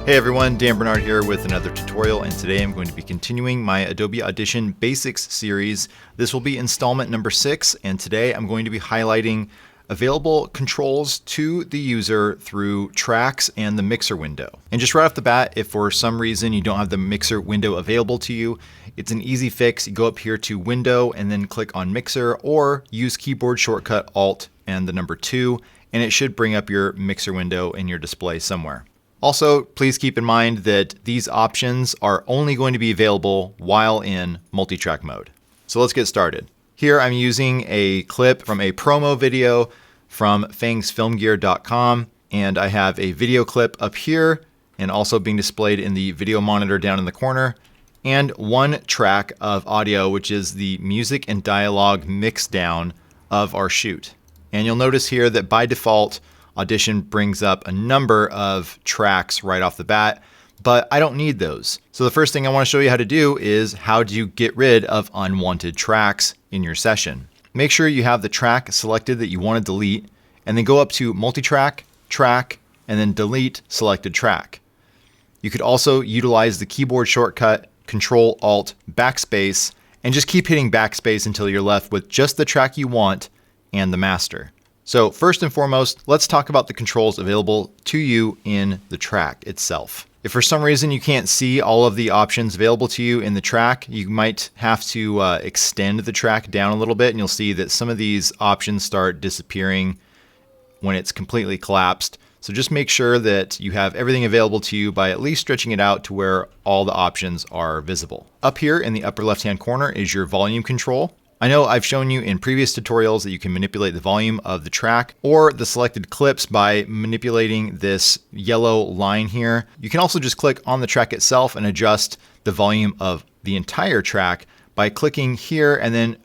Hey everyone, Dan Bernard here with another tutorial, and today I'm going to be continuing my Adobe Audition Basics series. This will be installment number 6, and today I'm going to be highlighting available controls to the user through tracks and the mixer window. And just right off the bat, if for some reason you don't have the mixer window available to you, it's an easy fix. You go up here to Window and then click on Mixer, or use keyboard shortcut Alt and the number 2, and it should bring up your mixer window in your display somewhere. Also, please keep in mind that these options are only going to be available while in multi-track mode. So let's get started. Here I'm using a clip from a promo video from fangsfilmgear.com, and I have a video clip up here and also being displayed in the video monitor down in the corner, and one track of audio, which is the music and dialogue mix down of our shoot. And you'll notice here that by default, Audition brings up a number of tracks right off the bat, but I don't need those. So the first thing I want to show you how to do is how do you get rid of unwanted tracks in your session. Make sure you have the track selected that you want to delete, and then go up to Multitrack, Track, and then Delete Selected Track. You could also utilize the keyboard shortcut Control Alt Backspace and just keep hitting backspace until you're left with just the track you want and the master. So first and foremost, let's talk about the controls available to you in the track itself. If for some reason you can't see all of the options available to you in the track, you might have to extend the track down a little bit, and you'll see that some of these options start disappearing when it's completely collapsed. So just make sure that you have everything available to you by at least stretching it out to where all the options are visible. Up here in the upper left-hand corner is your volume control. I know I've shown you in previous tutorials that you can manipulate the volume of the track or the selected clips by manipulating this yellow line here. You can also just click on the track itself and adjust the volume of the entire track by clicking here and then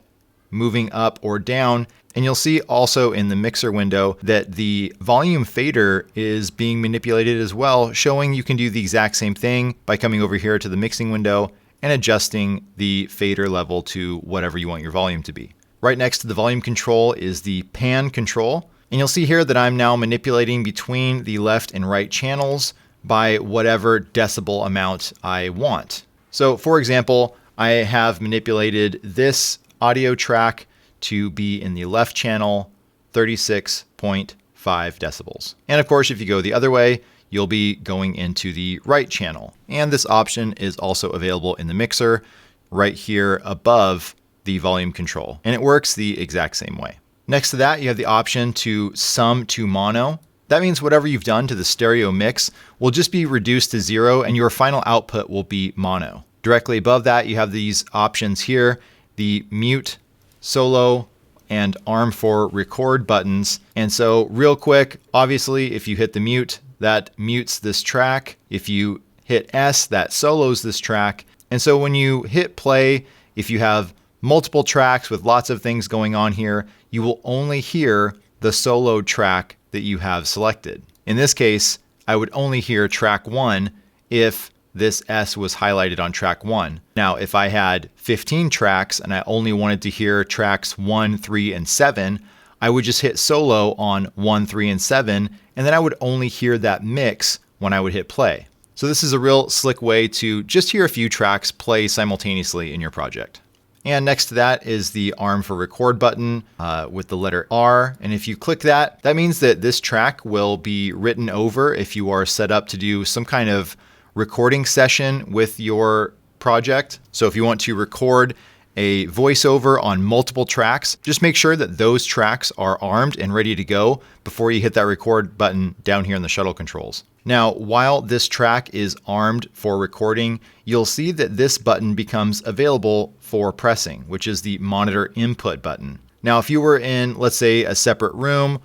moving up or down. And you'll see also in the mixer window that the volume fader is being manipulated as well, showing you can do the exact same thing by coming over here to the mixing window and adjusting the fader level to whatever you want your volume to be. Right next to the volume control is the pan control. And you'll see here that I'm now manipulating between the left and right channels by whatever decibel amount I want. So for example, I have manipulated this audio track to be in the left channel, 36.5 decibels. And of course, if you go the other way, you'll be going into the right channel. And this option is also available in the mixer right here above the volume control. And it works the exact same way. Next to that, you have the option to sum to mono. That means whatever you've done to the stereo mix will just be reduced to 0 and your final output will be mono. Directly above that, you have these options here, the mute, solo, and arm for record buttons. And so real quick, obviously, if you hit the mute, that mutes this track. If you hit S, that solos this track. And so when you hit play, if you have multiple tracks with lots of things going on here, you will only hear the solo track that you have selected. In this case, I would only hear track 1 if this S was highlighted on track 1. Now, if I had 15 tracks and I only wanted to hear tracks 1, 3, and 7, I would just hit solo on 1, 3, and 7, and then I would only hear that mix when I would hit play. So this is a real slick way to just hear a few tracks play simultaneously in your project. And next to that is the arm for record button with the letter R. And if you click that, that means that this track will be written over if you are set up to do some kind of recording session with your project. So if you want to record a voiceover on multiple tracks, just make sure that those tracks are armed and ready to go before you hit that record button down here in the shuttle controls. Now, while this track is armed for recording, you'll see that this button becomes available for pressing, which is the monitor input button. Now, if you were in, let's say, a separate room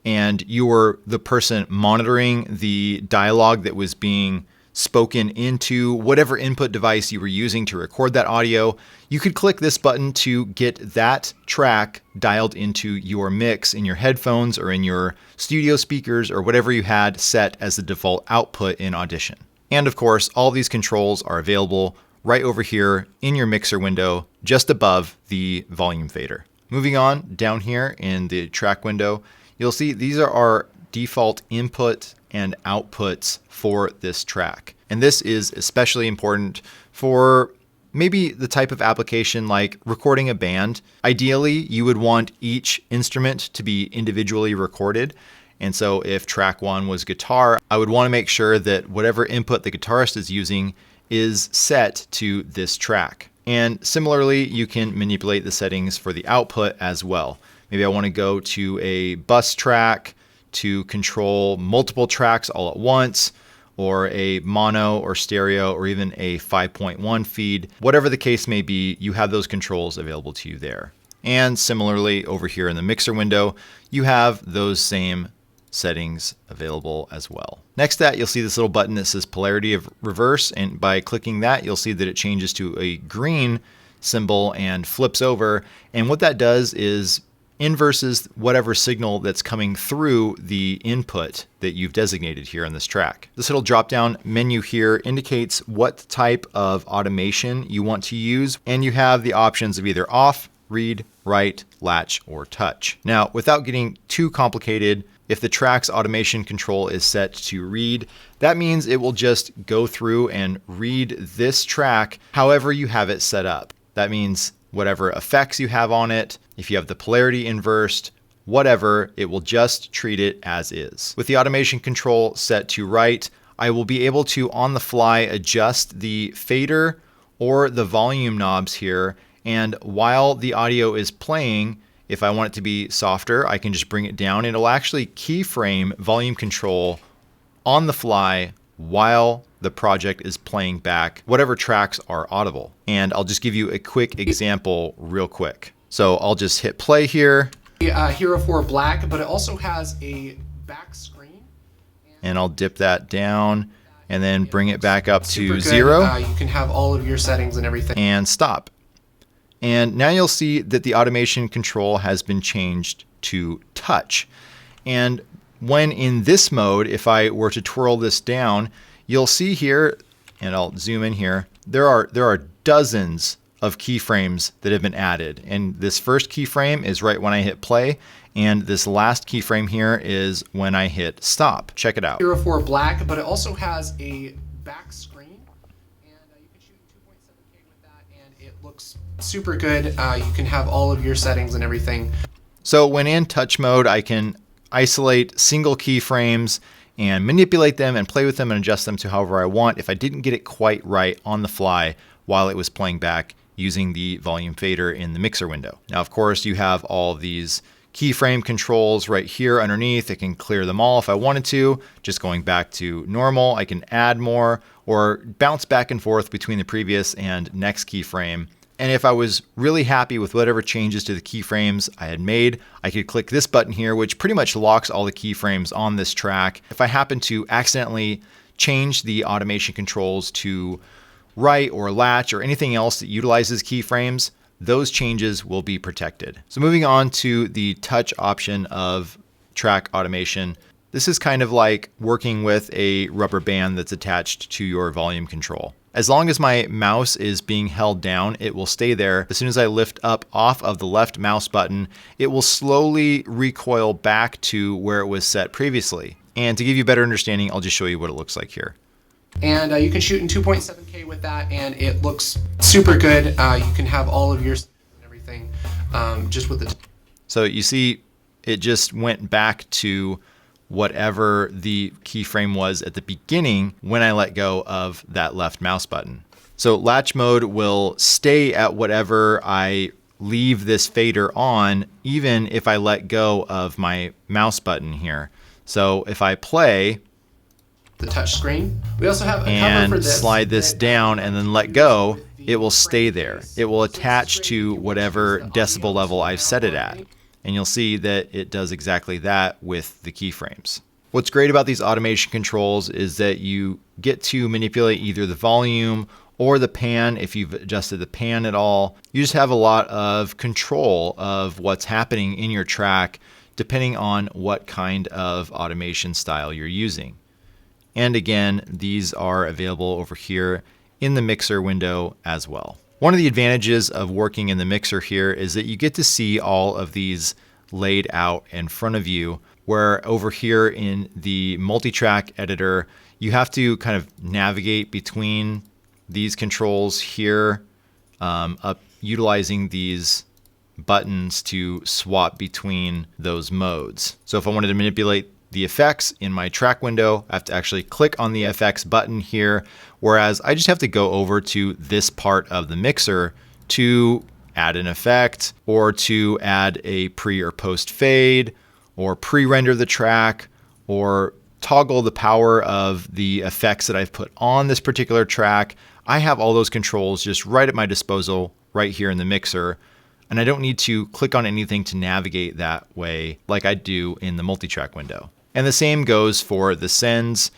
and you were the person monitoring the dialogue that was being spoken into whatever input device you were using to record that audio, you could click this button to get that track dialed into your mix in your headphones or in your studio speakers or whatever you had set as the default output in Audition. And of course, all these controls are available right over here in your mixer window, just above the volume fader. Moving on down here in the track window, you'll see these are our default input and outputs for this track. And this is especially important for maybe the type of application like recording a band. Ideally, you would want each instrument to be individually recorded. And so if track 1 was guitar, I would want to make sure that whatever input the guitarist is using is set to this track. And similarly, you can manipulate the settings for the output as well. Maybe I want to go to a bus track to control multiple tracks all at once, or a mono or stereo, or even a 5.1 feed. Whatever the case may be, you have those controls available to you there. And similarly, over here in the mixer window, you have those same settings available as well. Next to that, you'll see this little button that says polarity of reverse, and by clicking that, you'll see that it changes to a green symbol and flips over. And what that does is inverses whatever signal that's coming through the input that you've designated here on this track. This little drop-down menu here indicates what type of automation you want to use, and you have the options of either off, read, write, latch, or touch. Now, without getting too complicated, if the track's automation control is set to read, that means it will just go through and read this track however you have it set up. That means whatever effects you have on it, if you have the polarity inversed, whatever, it will just treat it as is. With the automation control set to write, I will be able to on the fly adjust the fader or the volume knobs here. And while the audio is playing, if I want it to be softer, I can just bring it down. It'll actually keyframe volume control on the fly while the project is playing back whatever tracks are audible. And I'll just give you a quick example real quick. So I'll just hit play here. Hero 4 Black, but it also has a back screen. And I'll dip that down and then bring it back up to 0. You can have all of your settings and everything. And stop. And now you'll see that the automation control has been changed to touch. And when in this mode, if I were to twirl this down, you'll see here, and I'll zoom in here, there are dozens of keyframes that have been added. And this first keyframe is right when I hit play, and this last keyframe here is when I hit stop. Check it out. Hero 4 Black, but it also has a back screen, and you can shoot 2.7K with that, and it looks super good. You can have all of your settings and everything. So when in touch mode, I can isolate single keyframes and manipulate them and play with them and adjust them to however I want if I didn't get it quite right on the fly while it was playing back using the volume fader in the mixer window. Now, of course, you have all these keyframe controls right here underneath. I can clear them all if I wanted to. Just going back to normal, I can add more or bounce back and forth between the previous and next keyframe. And if I was really happy with whatever changes to the keyframes I had made, I could click this button here, which pretty much locks all the keyframes on this track. If I happen to accidentally change the automation controls to write or latch or anything else that utilizes keyframes, those changes will be protected. So moving on to the touch option of track automation. This is kind of like working with a rubber band that's attached to your volume control. As long as my mouse is being held down, it will stay there. As soon as I lift up off of the left mouse button, it will slowly recoil back to where it was set previously. And to give you a better understanding, I'll just show you what it looks like here. And you can shoot in 2.7K with that, and it looks super good. You can have all of your and everything just with the. So you see, it just went back to whatever the keyframe was at the beginning when I let go of that left mouse button. So latch mode will stay at whatever I leave this fader on, even if I let go of my mouse button here. So if I play the touch screen, we also have a and cover for this, slide this down and then let go, it will stay there. It will attach to whatever decibel level I've set it at. And you'll see that it does exactly that with the keyframes. What's great about these automation controls is that you get to manipulate either the volume or the pan if you've adjusted the pan at all. You just have a lot of control of what's happening in your track depending on what kind of automation style you're using. And again, these are available over here in the mixer window as well. One of the advantages of working in the mixer here is that you get to see all of these laid out in front of you, where over here in the multi-track editor, you have to kind of navigate between these controls here, utilizing these buttons to swap between those modes. So if I wanted to manipulate the effects in my track window, I have to actually click on the FX button here, whereas I just have to go over to this part of the mixer to add an effect, or to add a pre or post fade, or pre-render the track, or toggle the power of the effects that I've put on this particular track. I have all those controls just right at my disposal right here in the mixer, and I don't need to click on anything to navigate that way like I do in the multi-track window. And the same goes for the sends,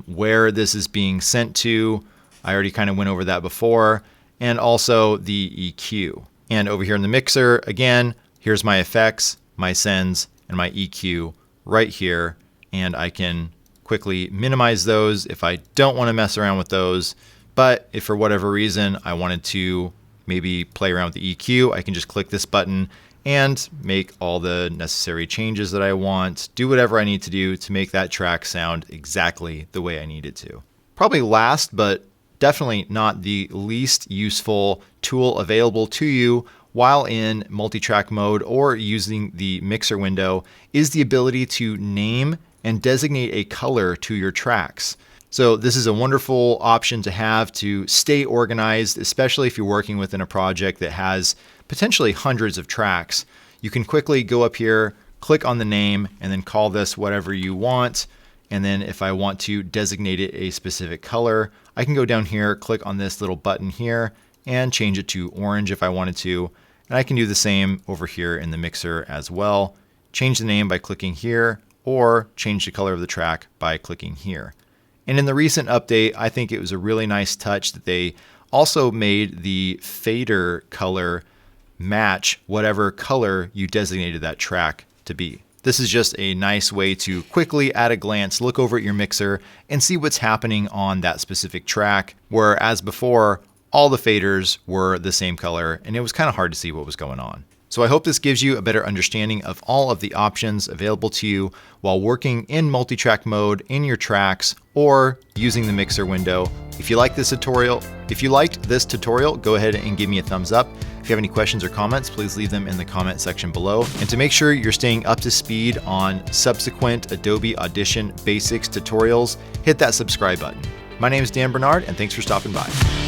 where this is being sent to. I already kind of went over that before, and also the EQ. And over here in the mixer, again, here's my effects, my sends, and my EQ right here. And I can quickly minimize those if I don't want to mess around with those. But if for whatever reason I wanted to maybe play around with the EQ, I can just click this button and make all the necessary changes that I want, do whatever I need to do to make that track sound exactly the way I need it to. Probably last, but definitely not the least useful tool available to you while in multi-track mode or using the mixer window is the ability to name and designate a color to your tracks. So this is a wonderful option to have to stay organized, especially if you're working within a project that has potentially hundreds of tracks. You can quickly go up here, click on the name, and then call this whatever you want. And then if I want to designate it a specific color, I can go down here, click on this little button here, and change it to orange if I wanted to. And I can do the same over here in the mixer as well. Change the name by clicking here, or change the color of the track by clicking here. And in the recent update, I think it was a really nice touch that they also made the fader color match whatever color you designated that track to be. This is just a nice way to quickly, at a glance, look over at your mixer and see what's happening on that specific track, whereas before, all the faders were the same color and it was kind of hard to see what was going on. So I hope this gives you a better understanding of all of the options available to you while working in multi-track mode in your tracks or using the mixer window. If you liked this tutorial, go ahead and give me a thumbs up. If you have any questions or comments, please leave them in the comment section below. And to make sure you're staying up to speed on subsequent Adobe Audition Basics tutorials, hit that subscribe button. My name is Dan Bernard, and thanks for stopping by.